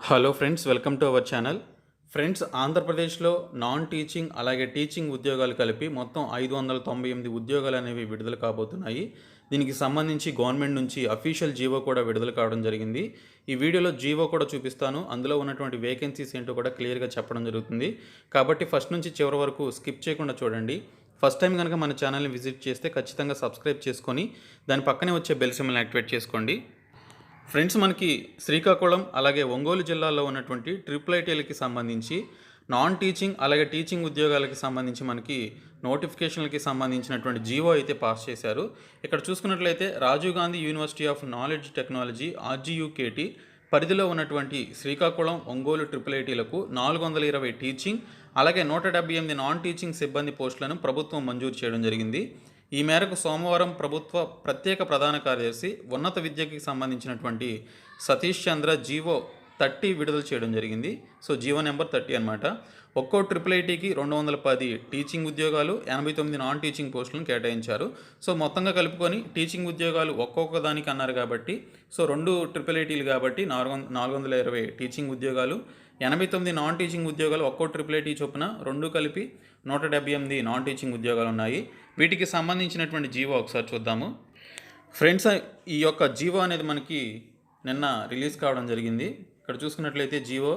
Hello friends, welcome to our channel. Friends, ఆంధ్రప్రదేశ్లో non teaching అలాగే teaching ఉద్యోగాలు కలిపి మొత్తం 598 ఉద్యోగాలు అనేవి విడుదల కాబోతున్నాయి. దీనికి సంబంధించి గవర్నమెంట్ నుంచి అఫీషియల్ జీవో కూడా విడుదల కావడం జరిగింది. ఈ వీడియోలో జీవో కూడా చూపిస్తాను. అందులో ఉన్నటువంటి వేకెన్సీస్ ఏంటో కూడా క్లియర్గా చెప్పడం జరుగుతుంది. కాబట్టి ఫస్ట్ నుంచి చివరి వరకు స్కిప్ చేయకుండా చూడండి. ఫస్ట్ టైం కనుక మన ఛానల్ని విజిట్ చేస్తే ఖచ్చితంగా సబ్స్క్రైబ్ చేసుకొని దాని పక్కనే వచ్చే బెల్ సింబల్ని యాక్టివేట్ చేసుకోండి. ఫ్రెండ్స్, మనకి శ్రీకాకుళం అలాగే ఒంగోలు జిల్లాలో ఉన్నటువంటి ఐఐటీలకి సంబంధించి నాన్ టీచింగ్ అలాగే టీచింగ్ ఉద్యోగాలకి సంబంధించి మనకి నోటిఫికేషన్లకి సంబంధించినటువంటి జీవో అయితే పాస్ చేశారు. ఇక్కడ చూసుకున్నట్లయితే Rajiv Gandhi University of Knowledge Technology RGUKT పరిధిలో ఉన్నటువంటి శ్రీకాకుళం ఒంగోలు ఐఐటీలకు 420 టీచింగ్ అలాగే 178 నాన్ టీచింగ్ సిబ్బంది పోస్టులను ప్రభుత్వం మంజూరు చేయడం జరిగింది. ఈ మేరకు సోమవారం ప్రభుత్వ ప్రత్యేక ప్రధాన కార్యదర్శి ఉన్నత విద్యకి సంబంధించినటువంటి సతీష్ చంద్ర జీవో 30 విడుదల చేయడం జరిగింది. సో జీవో నెంబర్ 30 అనమాట. ఒక్కో ఐఐటీకి 210 టీచింగ్ ఉద్యోగాలు, 89 నాన్ టీచింగ్ పోస్టులను కేటాయించారు. సో మొత్తంగా కలుపుకొని టీచింగ్ ఉద్యోగాలు ఒక్కొక్క దానికి అన్నారు కాబట్టి, సో 2 ఐఐటీలు కాబట్టి 420 టీచింగ్ ఉద్యోగాలు, 89 నాన్ టీచింగ్ ఉద్యోగాలు ఒక్కో ఐఐటీ చొప్పున 2 కలిపి 178 నాన్ టీచింగ్ ఉద్యోగాలు ఉన్నాయి. వీటికి సంబంధించినటువంటి జీవో ఒకసారి చూద్దాము. ఫ్రెండ్స్, ఈ యొక్క జీవో అనేది మనకి నిన్న రిలీజ్ కావడం జరిగింది. ఇక్కడ చూసుకున్నట్లయితే జీవో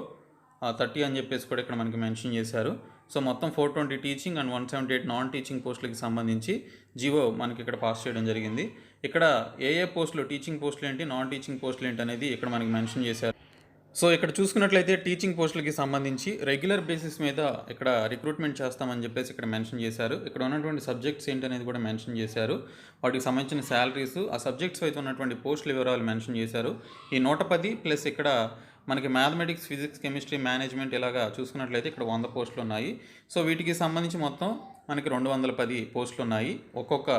30 అని చెప్పేసి కూడా ఇక్కడ మనకి మెన్షన్ చేశారు. సో మొత్తం 420 టీచింగ్ అండ్ 178 నాన్ టీచింగ్ పోస్టులకి సంబంధించి జీవో మనకి ఇక్కడ పాస్ చేయడం జరిగింది. ఇక్కడ ఏ పోస్టులు, టీచింగ్ పోస్టులు ఏంటి, నాన్ టీచింగ్ పోస్టులు ఏంటి అనేది ఇక్కడ మనకి మెన్షన్ చేశారు. సో ఇక్కడ చూసుకున్నట్లయితే టీచింగ్ పోస్టులకి సంబంధించి రెగ్యులర్ బేసిస్ మీద ఇక్కడ రిక్రూట్మెంట్ చేస్తామని చెప్పేసి ఇక్కడ మెన్షన్ చేశారు. ఇక్కడ ఉన్నటువంటి సబ్జెక్ట్స్ ఏంటనేది కూడా మెన్షన్ చేశారు. వాటికి సంబంధించిన శాలరీస్, ఆ సబ్జెక్ట్స్ అయితే ఉన్నటువంటి పోస్టుల వివరాలు మెన్షన్ చేశారు. ఈ 110 ప్లస్ ఇక్కడ మనకి మ్యాథమెటిక్స్, ఫిజిక్స్, కెమిస్ట్రీ, మేనేజ్మెంట్ ఇలాగా చూసుకున్నట్లయితే ఇక్కడ 100 పోస్టులు ఉన్నాయి. సో వీటికి సంబంధించి మొత్తం మనకి 210 పోస్టులు ఉన్నాయి ఒక్కొక్క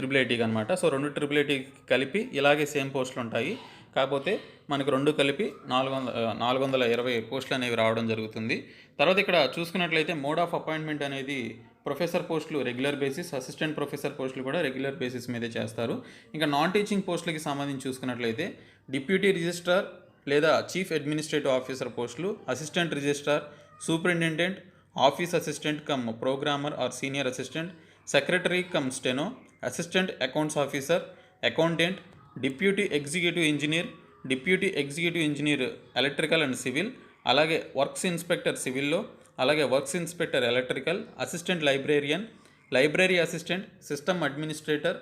ఐఐటీకి అనమాట. సో 2 ఐఐటీకి కలిపి ఇలాగే సేమ్ పోస్టులు ఉంటాయి. కాకపోతే మనకు 2 కలిపి 420 పోస్టులు అనేవి రావడం జరుగుతుంది. తర్వాత ఇక్కడ చూసుకున్నట్లయితే మోడ్ ఆఫ్ అపాయింట్మెంట్ అనేది ప్రొఫెసర్ పోస్టులు రెగ్యులర్ బేసిస్, అసిస్టెంట్ ప్రొఫెసర్ పోస్టులు కూడా రెగ్యులర్ బేసిస్ మీదే చేస్తారు. ఇంకా నాన్ టీచింగ్ పోస్టులకి సంబంధించి చూసుకున్నట్లయితే డిప్యూటీ రిజిస్ట్రార్ లేదా చీఫ్ అడ్మినిస్ట్రేటివ్ ఆఫీసర్ పోస్టులు, assistant registrar, superintendent, office assistant cum programmer or senior assistant, secretary cum steno, assistant accounts officer, accountant, deputy executive engineer, deputy executive engineer electrical and civil, అలాగే works inspector సివిల్లో, అలాగే works inspector electrical, assistant librarian, library assistant, system administrator,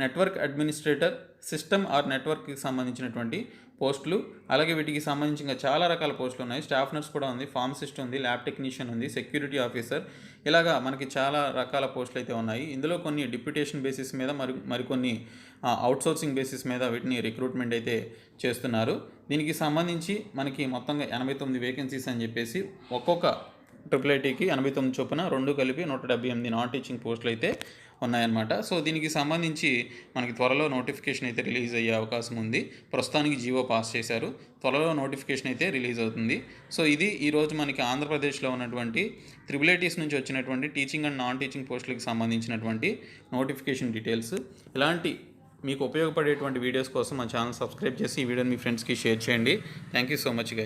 network administrator, system or నెట్వర్క్కి సంబంధించినటువంటి పోస్టులు. అలాగే వీటికి సంబంధించి ఇంకా చాలా రకాల పోస్టులు ఉన్నాయి. స్టాఫ్ నర్స్ కూడా ఉంది, ఫార్మసిస్ట్ ఉంది, ల్యాబ్ టెక్నీషియన్ ఉంది, సెక్యూరిటీ ఆఫీసర్, ఇలాగా మనకి చాలా రకాల పోస్టులు అయితే ఉన్నాయి. ఇందులో కొన్ని డిప్యూటేషన్ బేసిస్ మీద మరికొన్ని అవుట్సోర్సింగ్ బేసిస్ మీద వీటిని రిక్రూట్మెంట్ అయితే చేస్తున్నారు. దీనికి సంబంధించి మనకి మొత్తంగా 89 వేకెన్సీస్ అని చెప్పేసి ఒక్కొక్క ఐఐటీకి 89 చొప్పున 2 కలిపి 178 నాన్ టీచింగ్ పోస్టులు అయితే ఉన్నాయన్నమాట. సో దీనికి సంబంధించి మనకి త్వరలో నోటిఫికేషన్ అయితే రిలీజ్ అయ్యే అవకాశం ఉంది. ప్రస్తుతానికి జీవో పాస్ చేశారు, త్వరలో నోటిఫికేషన్ అయితే రిలీజ్ అవుతుంది. సో ఇది ఈరోజు మనకి ఆంధ్రప్రదేశ్లో ఉన్నటువంటి ఐఐటీస్ నుంచి వచ్చినటువంటి టీచింగ్ అండ్ నాన్ టీచింగ్ పోస్టులకు సంబంధించినటువంటి నోటిఫికేషన్ డీటెయిల్స్. ఇలాంటి మీకు ఉపయోగపడేటువంటి వీడియోస్ కోసం మా ఛానల్ సబ్స్క్రైబ్ చేసి ఈ వీడియోని మీ ఫ్రెండ్స్కి షేర్ చేయండి. Thank you so much.